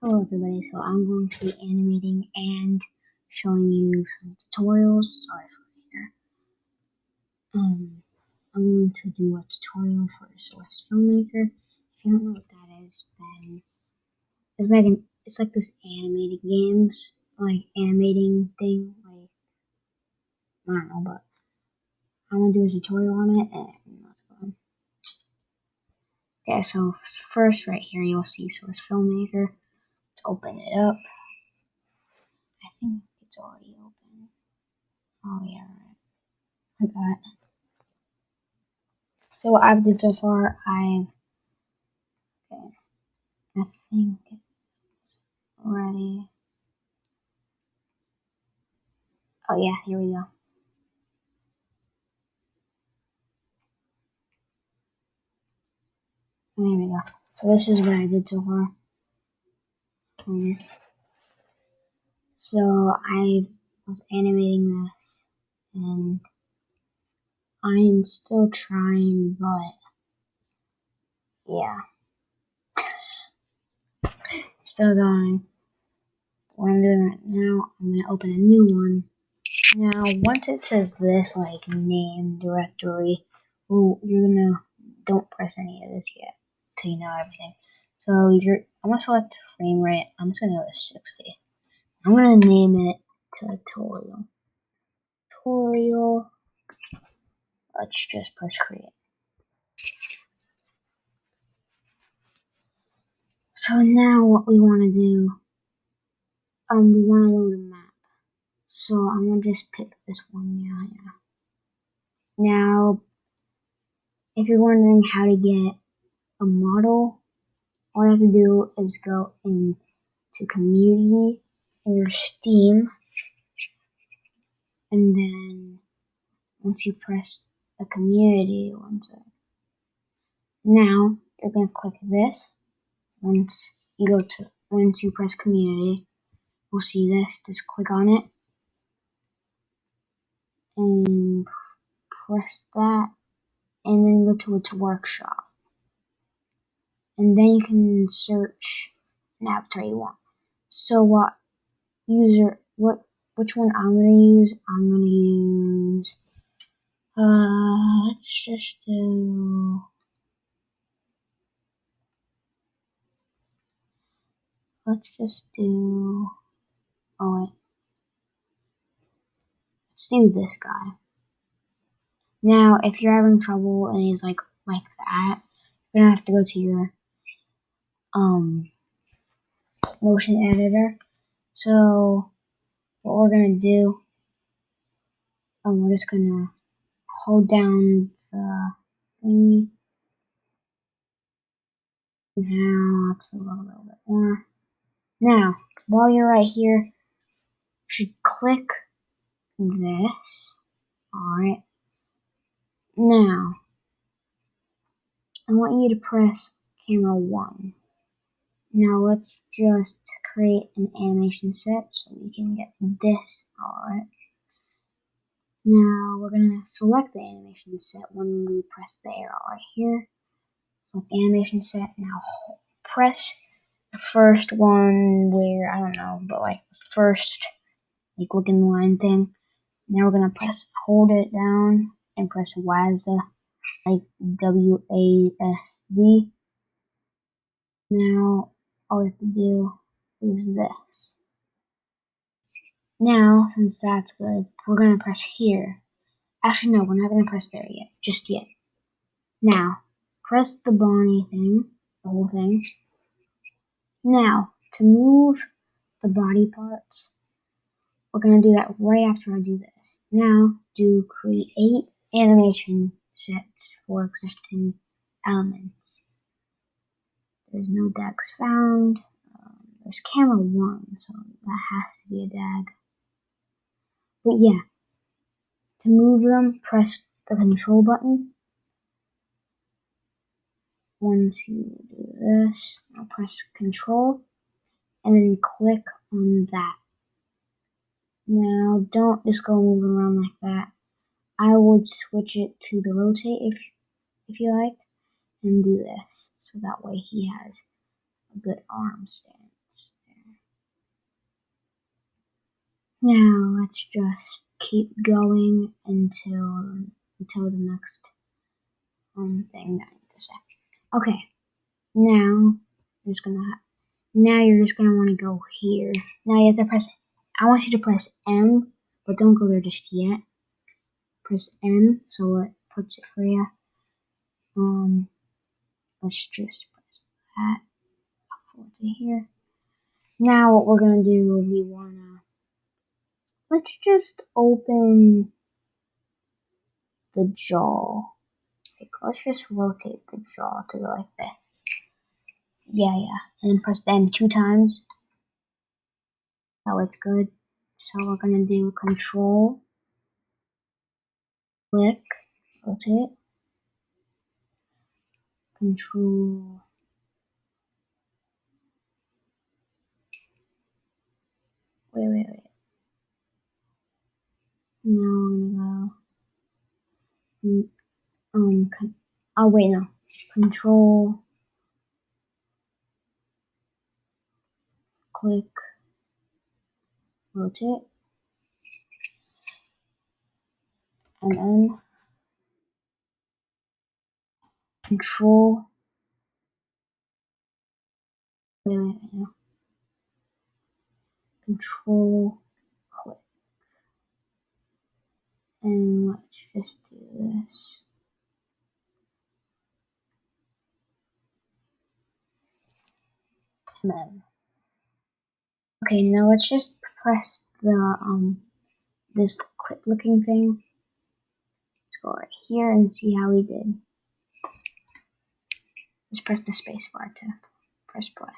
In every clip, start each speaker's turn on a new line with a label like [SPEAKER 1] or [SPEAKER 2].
[SPEAKER 1] Hello everybody, so I'm going to be animating and showing you some tutorials. Sorry for here. I'm going to do a tutorial for Source Filmmaker. If you don't know what that is, then it's like this animated games, like animating thing, like I don't know, but I'm gonna do a tutorial on it and let's go. Okay, so first right here you'll see Source Filmmaker. Let's open it up. I think it's already open. Oh yeah, right. I got it. So what I've did so far, I think it's ready. Oh yeah, here we go. And there we go. So this is what I did so far. So I was animating this, and I'm still trying, but yeah, still going. What I'm doing right now, I'm gonna open a new one. Now, once it says this, like name directory, well, don't press any of this yet till you know everything. So I'm gonna select frame rate. I'm just gonna go to 60. I'm gonna name it tutorial. Tutorial. Let's just press create. So now what we want to do, we want to load a map. So I'm gonna just pick this one. Yeah. Now, if you're wondering how to get a model, all you have to do is go into community in your Steam, and then once you press the community one sec. Now you're gonna click this. Once you press community, you'll see this. Just click on it and press that, and then go to its workshop, and then you can search an avatar you want. So which one I'm gonna use? I'm gonna use let's just do oh wait, let's do this guy. Now if you're having trouble and he's like that, you're gonna have to go to your motion editor. So what we're gonna do, we're just gonna hold down the thingy. Now let's move a little bit more. Now, while you're right here, you should click this. Alright. Now, I want you to press camera 1. Now let's just create an animation set so we can get this. Alright. Now we're gonna select the animation set when we press the arrow right here. Select animation set. Now press the first one where, I don't know, but like the first looking line thing. Now we're gonna hold it down and press WASD, like WASD. Now all we have to do is this. Now, since that's good, we're gonna press here. Actually, no, we're not gonna press there yet, just yet. Now, press the Bonnie thing, the whole thing. Now, to move the body parts, we're gonna do that right after I do this. Now, do create animation sets for existing elements. There's no DAGs found. There's camera 1, so that has to be a DAG. But yeah, to move them, press the control button. Once you do this, I'll press control and then click on that. Now don't just go moving around like that. I would switch it to the rotate if you like, and do this, so that way he has a good arm stance. Now let's just keep going until the next thing that I need to say. Okay, now you're just gonna want to go here. Now you have to press. I want you to press M, but don't go there just yet. Press M so it puts it for you. Let's just press that. I'll forward to here. Now what we're gonna do, let's just open the jaw. Let's just rotate the jaw to go like this. Yeah, and then press the M 2 times. Oh, it's good. So we're gonna do Control, click, rotate, Control. Wait. Now I'm gonna go. Oh wait, no. Control, click, rotate, and then Control. No. Control, click, and let's just do this. And then, okay, now let's just press the this clip-looking thing. Let's go right here and see how we did. Just press the space bar to press play.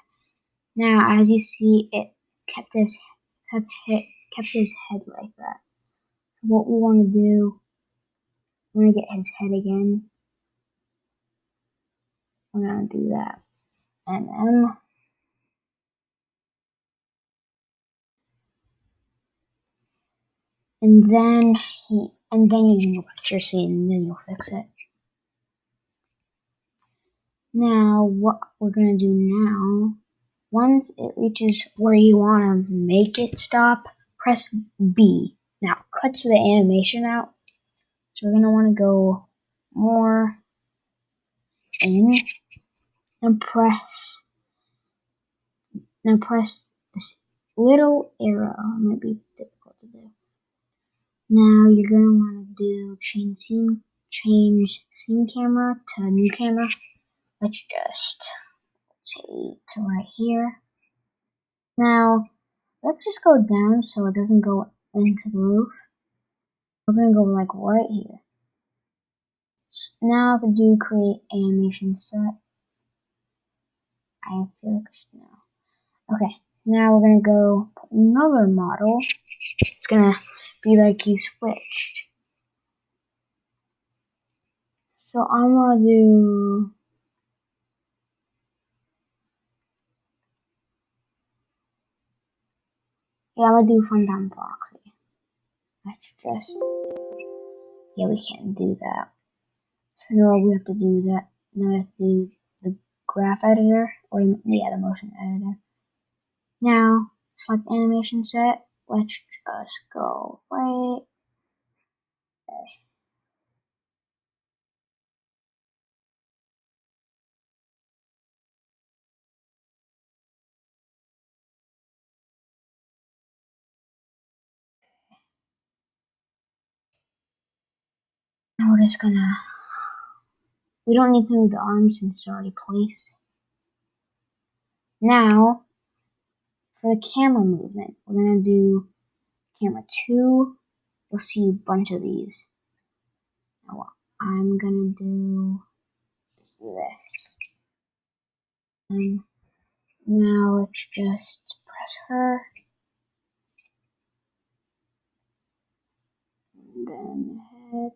[SPEAKER 1] Now, as you see, it kept his head like that. So what we want to do, we're gonna get his head again. We're gonna do that, and then you can go back to your scene, and then you'll fix it. Now, what we're gonna do now, once it reaches where you want to make it stop, press B. Now, cut the animation out. So we're gonna want to go more in and press this little arrow. It might be difficult to do. Now you're gonna want to do change scene camera to new camera. Let's just take to right here. Now let's just go down so it doesn't go into the roof. We're gonna go like right here. Now I can do create animation set. I feel like I should know. Okay, now we're gonna go put another model. It's gonna be like you switched. So I'm gonna do. Yeah, I'm gonna do Funtime Foxy. Let's just. Yeah, we can't do that. So now we have to do that. Now we have to do the graph editor, or yeah, the motion editor. Now, select animation set. Let's just go right there. Now we're just gonna. We don't need to move the arm since it's already placed. Now, for the camera movement, we're gonna do camera 2. You'll see a bunch of these. Now, what I'm gonna do is this. And now let's just press her. And then head.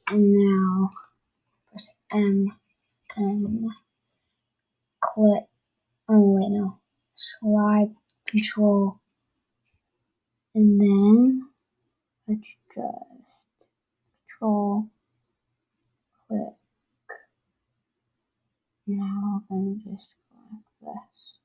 [SPEAKER 1] And now press M and click. Oh wait, no. Slide control. And then let's just control click. Now we're going to just go like this.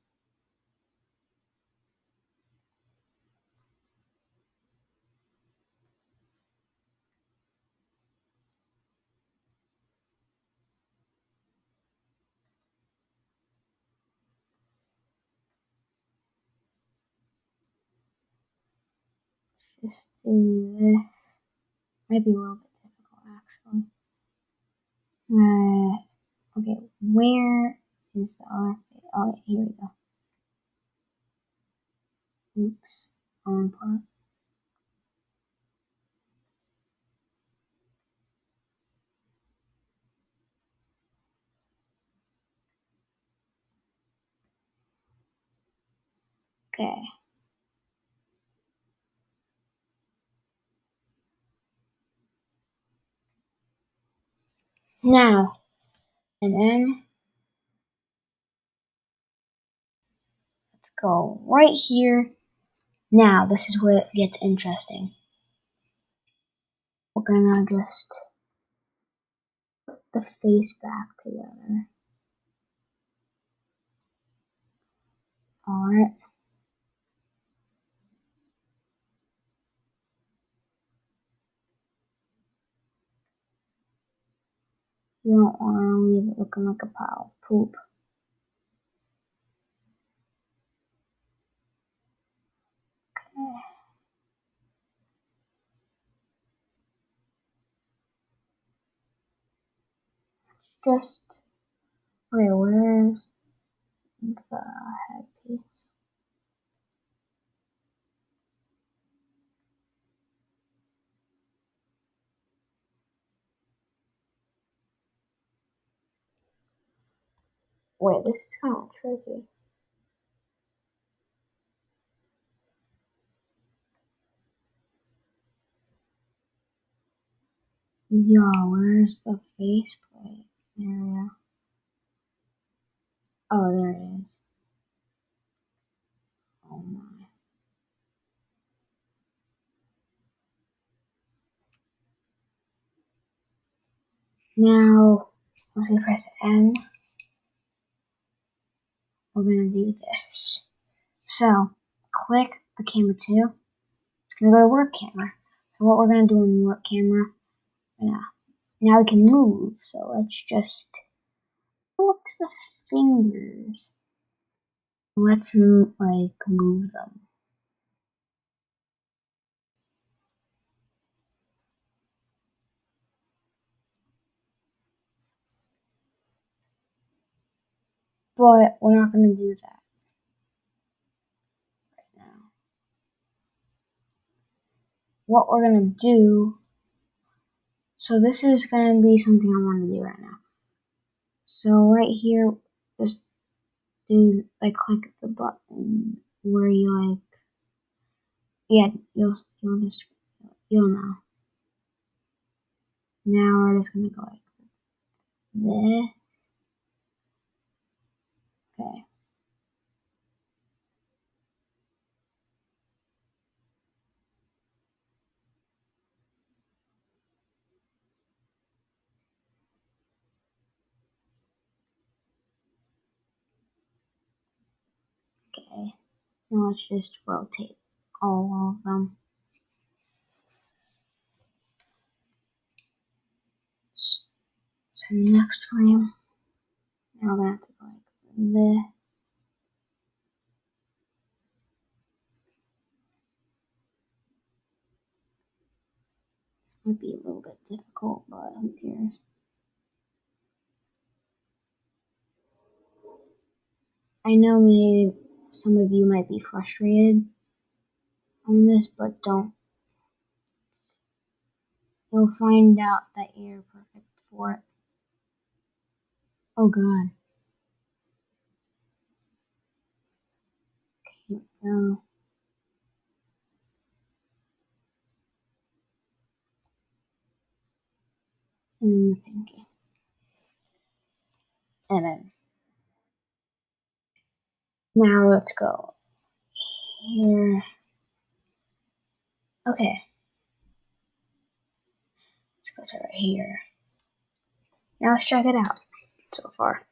[SPEAKER 1] Just do this. Might be a little bit difficult actually. Okay, where is the other face? Oh, here we go. Oops, wrong part. Okay. Now, and then let's go right here. Now, this is where it gets interesting. We're gonna just put the face back together. Alright. You don't want to leave it looking like a pile of poop. Okay. Just, okay, where's the headpiece? Wait, this is kind of tricky. Yo, where's the faceplate area? Oh, there it is. Oh my. Now, once we press N, we're gonna do this. So, click the camera 2. It's gonna go to work camera. So what we're gonna do in work camera, now we can move. So let's just go up to the fingers. Let's move them. But we're not gonna do that right now. What we're gonna do, so this is gonna be something I want to do right now. So right here, just do click the button where you yeah, you'll know. Now we're just gonna go like this. Okay. Okay. Now let's just rotate all of them. So next frame, now we're gonna have to go like this. Might be a little bit difficult, but who cares? I know maybe some of you might be frustrated on this, but don't. You'll find out that you're perfect for it. Oh god. Here we go. And then the pinky. And then now let's go here. Okay. Let's go right here. Now let's check it out so far.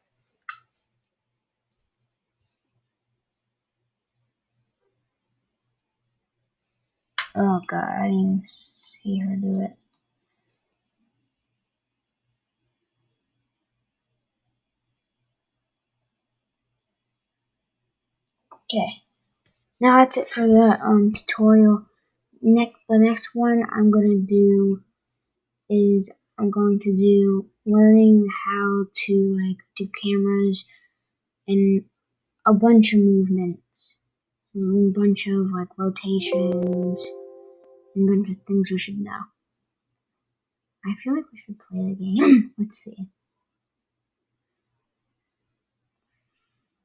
[SPEAKER 1] Oh god, I didn't see her do it. Okay, now that's it for the tutorial. The next one I'm gonna do is I'm going to do learning how to like do cameras and a bunch of movements, a bunch of like rotations, and a bunch of things we should know. I feel like we should play the game. Let's see.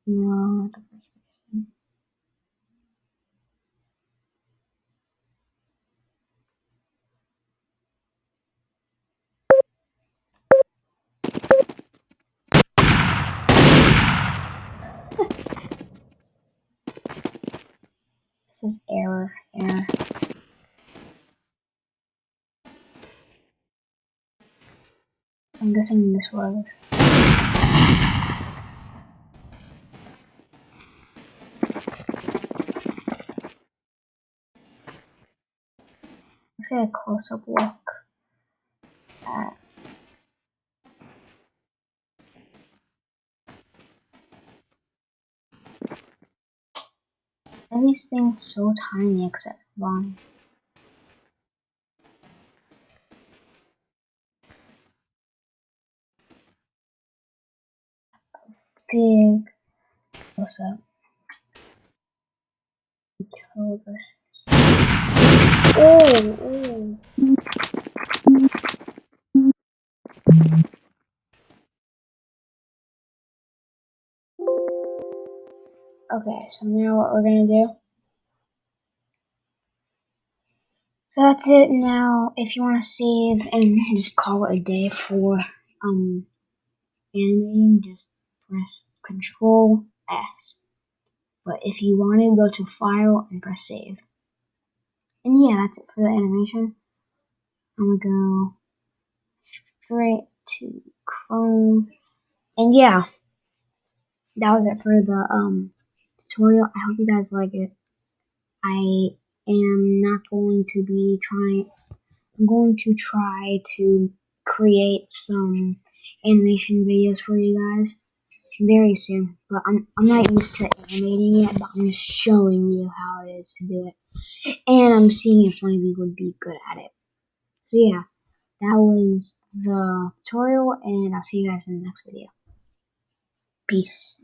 [SPEAKER 1] No, not the first person. This is error. I'm guessing this was. Let's get a close-up look at. And these things so tiny except long. Big close-up. Oh. Okay, so now what we're gonna do. So that's it. Now, if you want to save and just call it a day for animating, just press Control S. But if you want to go to File and press Save. And yeah, that's it for the animation. I'm gonna go straight to Chrome. And yeah, that was it for the tutorial. I hope you guys like it. I am not going to be trying. I'm going to try to create some animation videos for you guys very soon. But I'm not used to animating yet, but I'm just showing you how it is to do it. And I'm seeing if one of you would be good at it. So yeah, that was the tutorial, and I'll see you guys in the next video. Peace.